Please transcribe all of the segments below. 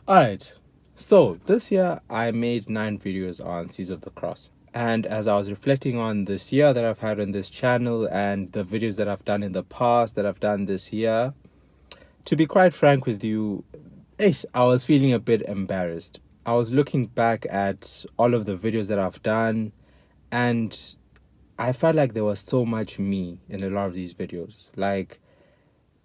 Alright, so this year I made 9 videos on Seas of the Cross. And as I was reflecting on this year that I've had on this channel and the videos that I've done in the past that I've done this year, to be quite frank with you, I was feeling a bit embarrassed. I was looking back at all of the videos that I've done, and I felt like there was so much me in a lot of these videos. Like,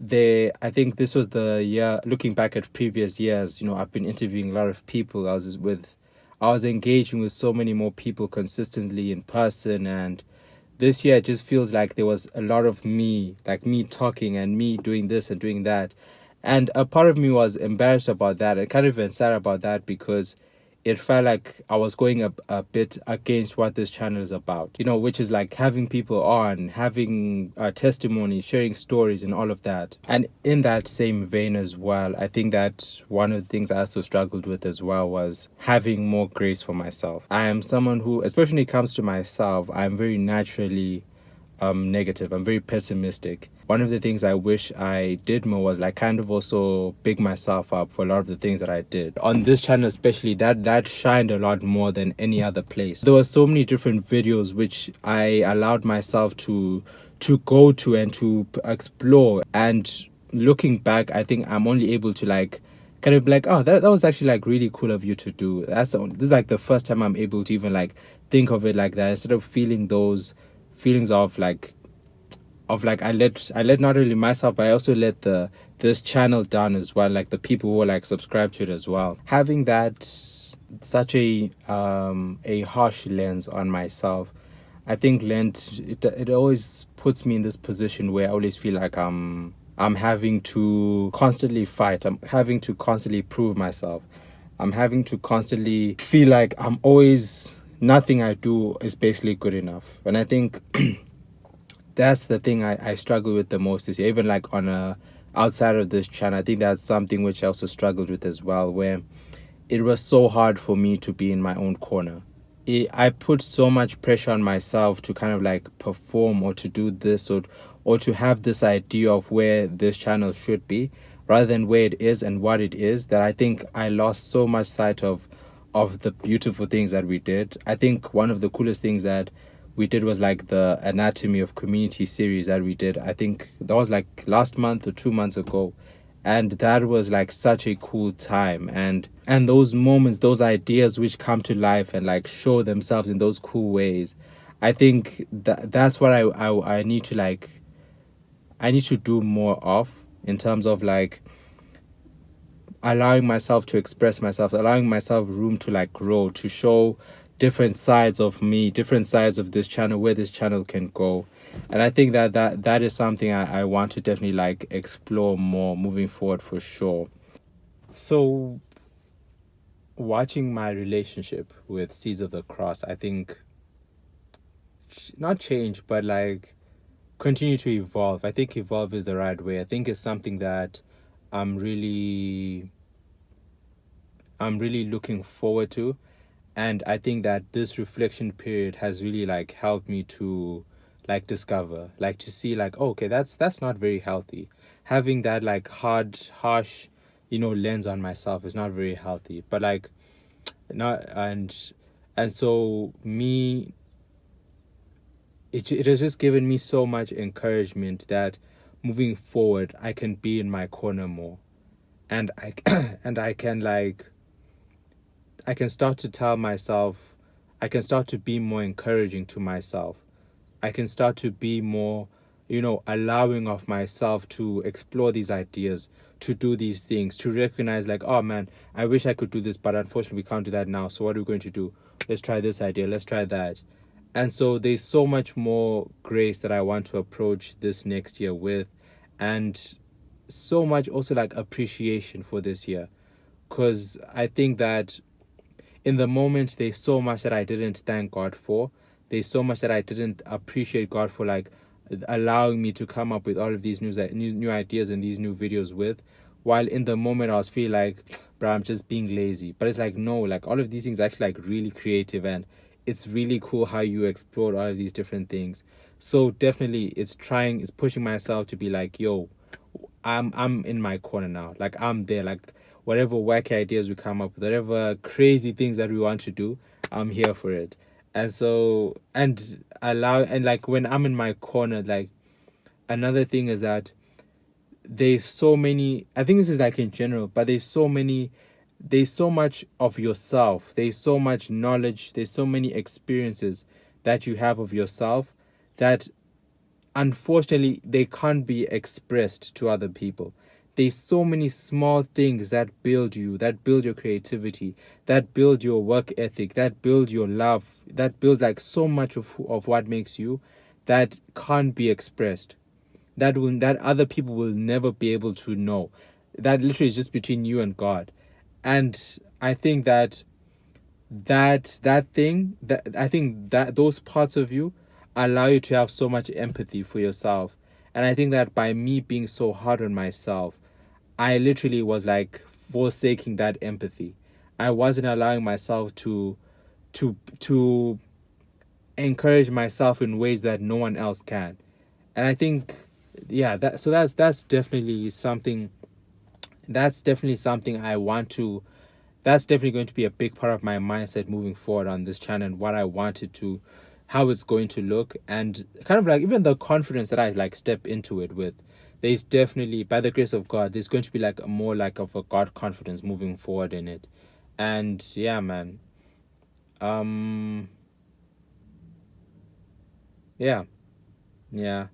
I think this was the year, looking back at previous years, I've been interviewing a lot of people. I was engaging with so many more people consistently in person, and this year it just feels like there was a lot of me, like me talking and me doing this and doing that. And a part of me was embarrassed about that and kind of even sad about that, because it felt like I was going a bit against what this channel is about, which is like having people on, having testimonies, sharing stories, and all of that. And in that same vein as well, I think that one of the things I also struggled with as well was having more grace for myself. I am someone who, especially when it comes to myself, I'm very naturally negative. I'm very pessimistic. One of the things I wish I did more was like kind of also big myself up for a lot of the things that I did. On this channel especially, that shined a lot more than any other place. There were so many different videos which I allowed myself to go to and to explore. And looking back, I think I'm only able to like kind of like, oh, that was actually like really cool of you to do. This is like the first time I'm able to even like think of it like that, instead of feeling those feelings of like I let not only myself, but I also let this channel down as well, like the people who are like subscribed to it as well. Having that such a harsh lens on myself, I think it always puts me in this position where I always feel like I'm having to constantly fight. I'm having to constantly prove myself. I'm having to constantly feel like nothing I do is basically good enough. And I think that's the thing I struggle with the most this year. Even like outside of this channel, I think that's something which I also struggled with as well, where it was so hard for me to be in my own corner. I put so much pressure on myself to kind of like perform or to do this, or to have this idea of where this channel should be rather than where it is and what it is, that I think I lost so much sight of the beautiful things that we did. I think one of the coolest things that we did was like the Anatomy of Community series that we did. I think that was like last month or 2 months ago, and that was like such a cool time. And those moments, those ideas which come to life and like show themselves in those cool ways, I think that's what I need to like, I need to do more of, in terms of like allowing myself to express myself, allowing myself room to like grow, to show different sides of me, different sides of this channel, where this channel can go. And I think that is something I want to definitely like explore more moving forward for sure. So watching my relationship with Seeds of the Cross, I think not change, but like continue to evolve. I think evolve is the right way. I think it's something that I'm really looking forward to. And I think that this reflection period has really like helped me to like discover, like to see like, oh, okay, that's not very healthy. Having that like harsh, lens on myself is not very healthy. But like not and so me, it has just given me so much encouragement that moving forward I can be in my corner more. And I and I can start to tell myself, I can start to be more encouraging to myself. I can start to be more, allowing of myself to explore these ideas, to do these things, to recognize like, oh man, I wish I could do this, but unfortunately we can't do that now. So what are we going to do? Let's try this idea. Let's try that. And so there's so much more grace that I want to approach this next year with, and so much also like appreciation for this year. Because I think that in the moment there's so much that I didn't thank God for. There's so much that I didn't appreciate God for, like allowing me to come up with all of these new ideas and these new videos with. While in the moment I was feeling like, bro, I'm just being lazy. But it's like, no, like all of these things are actually like really creative, and it's really cool how you explored all of these different things. So definitely it's pushing myself to be like, yo, I'm in my corner now. Like I'm there. Like whatever wacky ideas we come up with, whatever crazy things that we want to do, I'm here for it. And so, and like when I'm in my corner, like another thing is that there's so many, I think this is like in general, but there's so much of yourself, there's so much knowledge, there's so many experiences that you have of yourself that unfortunately they can't be expressed to other people. There's so many small things that build you, that build your creativity, that build your work ethic, that build your love, that build like so much of what makes you, that can't be expressed, that other people will never be able to know. That literally is just between you and God. And I think that those parts of you allow you to have so much empathy for yourself. And I think that by me being so hard on myself, I literally was like forsaking that empathy. I wasn't allowing myself to encourage myself in ways that no one else can. And I think, yeah, that's definitely something, I want to, that's definitely going to be a big part of my mindset moving forward on this channel, and what I wanted to, how it's going to look, and kind of like even the confidence that I like step into it with. There's definitely, by the grace of God, there's going to be like a more like of a God confidence moving forward in it. And yeah, man. Um yeah. Yeah.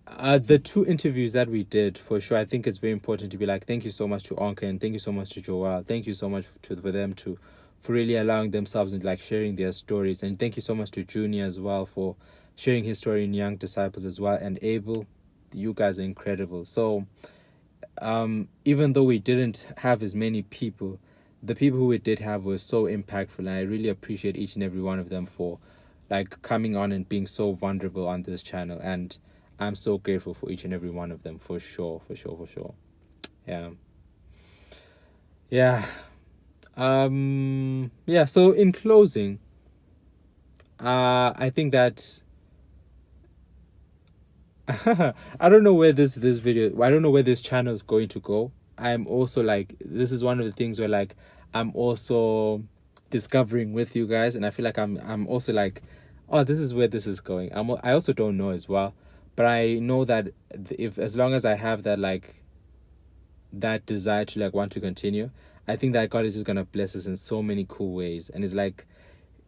The two interviews that we did, for sure, I think it's very important to be like, thank you so much to Anka, and thank you so much to Joel. Thank you so much for them to, for really allowing themselves and like sharing their stories. And thank you so much to Junior as well for sharing his story in Young Disciples as well. And Abel, you guys are incredible. So even though we didn't have as many people, the people who we did have were so impactful, and I really appreciate each and every one of them for like coming on and being so vulnerable on this channel. And I'm so grateful for each and every one of them, for sure, for sure, for sure. Yeah. Yeah. Yeah, so in closing, I think that I don't know where this video, I don't know where this channel is going to go. I'm also like, this is one of the things where like I'm also discovering with you guys, and I feel like I'm also like, oh, this is where this is going. I also don't know as well, but I know that if, as long as I have that like that desire to like want to continue, I think that God is just gonna bless us in so many cool ways, and it's like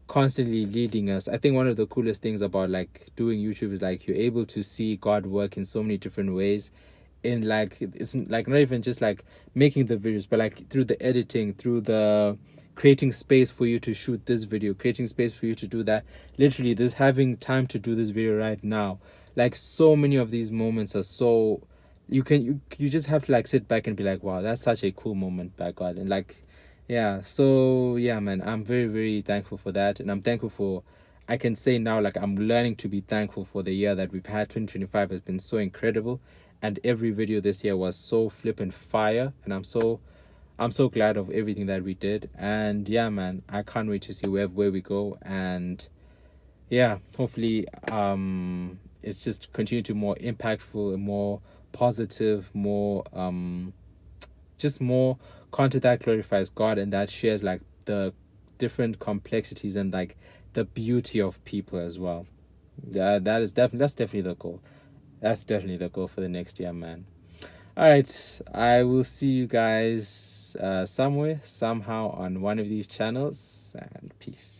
constantly leading us. I think one of the coolest things about like doing YouTube is like you're able to see God work in so many different ways. In like, it's like not even just like making the videos, but like through the editing, through the creating space for you to shoot this video, creating space for you to do that. Literally, this having time to do this video right now. Like so many of these moments are so, you just have to like sit back and be like, wow, that's such a cool moment by God. And like, yeah, so yeah, man, I'm very, very thankful for that. And I'm thankful for, I can say now, like, I'm learning to be thankful for the year that we've had. 2025 has been so incredible, and every video this year was so flippin' fire. And I'm so glad of everything that we did. And yeah, man, I can't wait to see where we go. And yeah, hopefully it's just continue to more impactful and more positive, more just more content that glorifies God and that shares like the different complexities and like the beauty of people as well. That's definitely the goal. That's definitely the goal for the next year, man. All right, I will see you guys somewhere, somehow on one of these channels, and peace.